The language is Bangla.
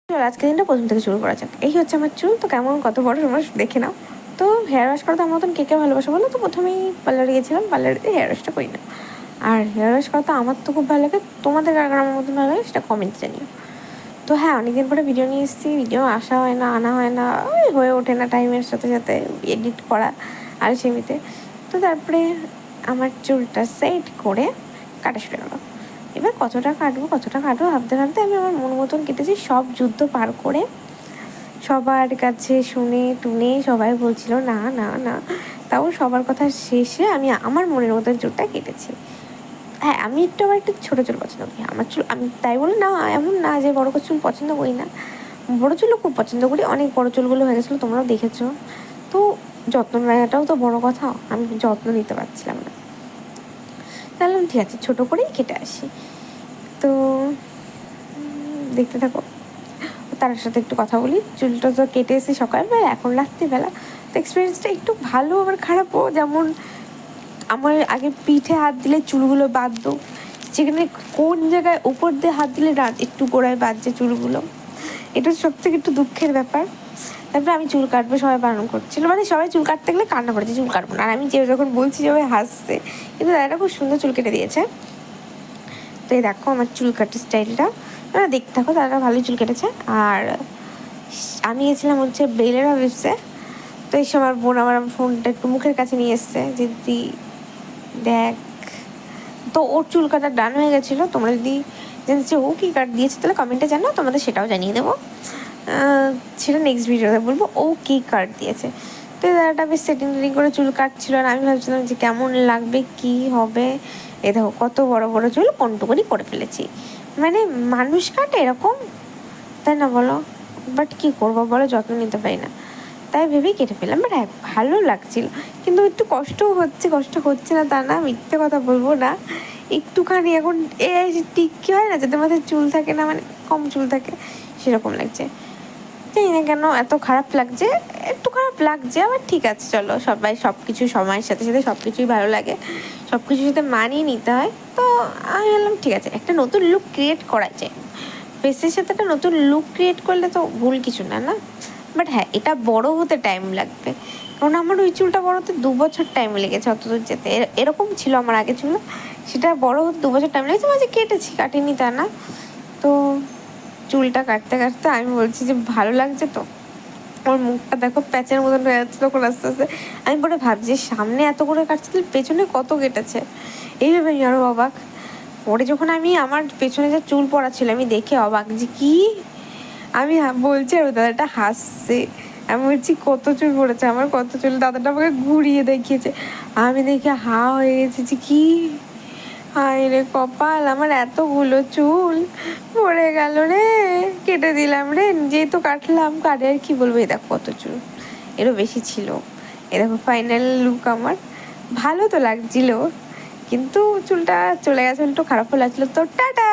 চলো আজকে দিনটা প্রথম থেকে শুরু করা যাক। এই হচ্ছে আমার চুল, তো কেমন কত বড় তোমরা দেখে নাও। তো হেয়ার ওয়াশ করতে আমার মতন কে কে ভালোবাসা বলো। তো প্রথমেই পার্লারে গেছিলাম, পার্লারে হেয়ার ওয়াশটা করি না। আর হেয়ার ওয়াশ করতে আমার তো খুব ভালো লাগে, তোমাদের কার কার আমার মতন ভালো লাগে সেটা কমেন্ট জানিও। তো হ্যাঁ, অনেকদিন পরে ভিডিও নিয়ে এসেছি, ভিডিও আসা হয় না, আনা হয় না, ওই হয়ে ওঠে না টাইমের সাথে সাথে এডিট করা আর সেমিতে। তো তারপরে আমার চুলটা সেট করে কাটা শুরু গেলো। এবার কতটা কাটবো ভাবতে ভাবতে আমি আমার মন মতন কেটেছি, সব যুদ্ধ পার করে। সবার কাছে শুনে টুনে সবাই বলছিল না না না, তাও সবার কথা শেষে আমি আমার মনের মতন চুলটা কেটেছি। হ্যাঁ, আমি একটু ছোটো চুল পছন্দ করি। আমার চুল আমি তাই বলে না, এমন না যে বড় চুল পছন্দ করি না, বড়ো চুলও খুব পছন্দ করি। অনেক বড়ো চুলগুলো হয়ে গেছিলো, তোমরাও দেখেছো। তো যত্ন নেওয়াটাও তো বড় কথা, আমি যত্ন নিতে পারছিলাম না। তাহলে ঠিক আছে, ছোটো করেই কেটে আসি। তো দেখতে থাকো, তার সাথে একটু কথা বলি। চুলটা তো কেটে এসে সকালবেলা, এখন রাত্রিবেলা। তো এক্সপিরিয়েন্সটা একটু ভালো আবার খারাপও। যেমন আমার আগে পিঠে হাত দিলে চুলগুলো বাঁধতো, যেখানে কোন জায়গায় উপর দিয়ে হাত দিলে একটু গোড়ায় বাঁধছে চুলগুলো। এটা সবথেকে একটু দুঃখের ব্যাপার। তারপরে আমি চুল কাটবো, সবাই বারণ করছিল, মানে সবাই চুল কাটতে গেলে কান্না করেছে চুল কাটবো না। আর আমি যখন বলছি সবাই হাসছে, কিন্তু দাদাটা খুব সুন্দর চুল কেটে দিয়েছে। তো এই দেখো আমার চুল কাটার স্টাইলটা, দেখতে থাকো, দাদাটা ভালোই চুল কেটেছে। আর আমি গেছিলাম হচ্ছে বেলের অফিসে। তো এই সময় বোন আমার ফোনটা একটু মুখের কাছে নিয়ে এসছে যে দিদি দেখ। তো ওর চুল কাটা ডান হয়ে গেছিলো। তোমরা যদি জানতে ও কী কাট দিয়েছে তাহলে কমেন্টে জানাও, তোমাদের সেটাও জানিয়ে দেবো। সেটা নেক্সট ভিডিওতে বলবো ও কী কাট দিয়েছে। তো দাদাটা বেশ সেটিং করে চুল কাটছিল, আর আমি ভাবছিলাম যে কেমন লাগবে, কি হবে। এ দেখো কত বড় বড় চুল কোনটুকুনি করে ফেলেছি। মানে মানুষ কাটে এরকম, তাই না বলো? বাট কী করবো বলো, যত্ন নিতে পারি না, তাই ভেবেই কেটে ফেললাম। বাট হ্যাঁ, ভালো লাগছিল, কিন্তু একটু কষ্ট হচ্ছে না তা না, মিথ্যে কথা বলবো না। একটুখানি এখন টিকি হয় না, যাদের মাথায় চুল থাকে না, মানে কম চুল থাকে, সেরকম লাগছে। জানি না কেন এত খারাপ লাগছে, একটু খারাপ লাগছে। আবার ঠিক আছে, চলো, সবাই সব কিছু সময়ের সাথে সাথে সব কিছুই ভালো লাগে, সব কিছুর সাথে মানিয়ে নিতে হয়। তো আমি বললাম ঠিক আছে, একটা নতুন লুক ক্রিয়েট করা যায়, ফেসের সাথে একটা নতুন লুক ক্রিয়েট করলে তো ভুল কিছু না, না? বাট হ্যাঁ, এটা বড় হতে টাইম লাগবে, কারণ আমার ওই চুলটা বড় হতে 2 বছর টাইম লেগেছে অতদূর যেতে। এরকম ছিল আমার আগে চুল, সেটা বড় হতে 2 বছর টাইম লেগেছে। মাঝে কেটেছি, কাটিনি তা না। তো চুলটা কাটতে কাটতে আমি বলছি যে ভালো লাগছে তো। আমার মুখটা দেখো প্যাচের মতন হয়ে যাচ্ছে তখন আস্তে আস্তে। আমি পরে ভাবছি সামনে এত করে কাটছে, তাহলে পেছনে কত কেটেছে, এইভাবে আমি আরও অবাক। পরে যখন আমি আমার পেছনে যে চুল পড়া ছিল আমি দেখে অবাক, যে কি আমি বলছি, আর দাদাটা হাসছে। আমি বলছি কত চুল পড়েছে আমার, কত চুল। দাদাটা আমাকে ঘুরিয়ে দেখিয়েছে, আমি দেখে হা হয়ে গেছি যে কি, হায় রে কপাল, আমার এতগুলো চুল পড়ে গেল রে, কেটে দিলাম রে, যেহেতু কাটলাম, কাটে আর কি বলবো। এই দেখো কত চুল, এরও বেশি ছিল। এ দেখো ফাইনাল লুক আমার। ভালো তো লাগছিল, কিন্তু চুলটা চলে গেছে, একটু খারাপও লাগছিলো। তো টাটা।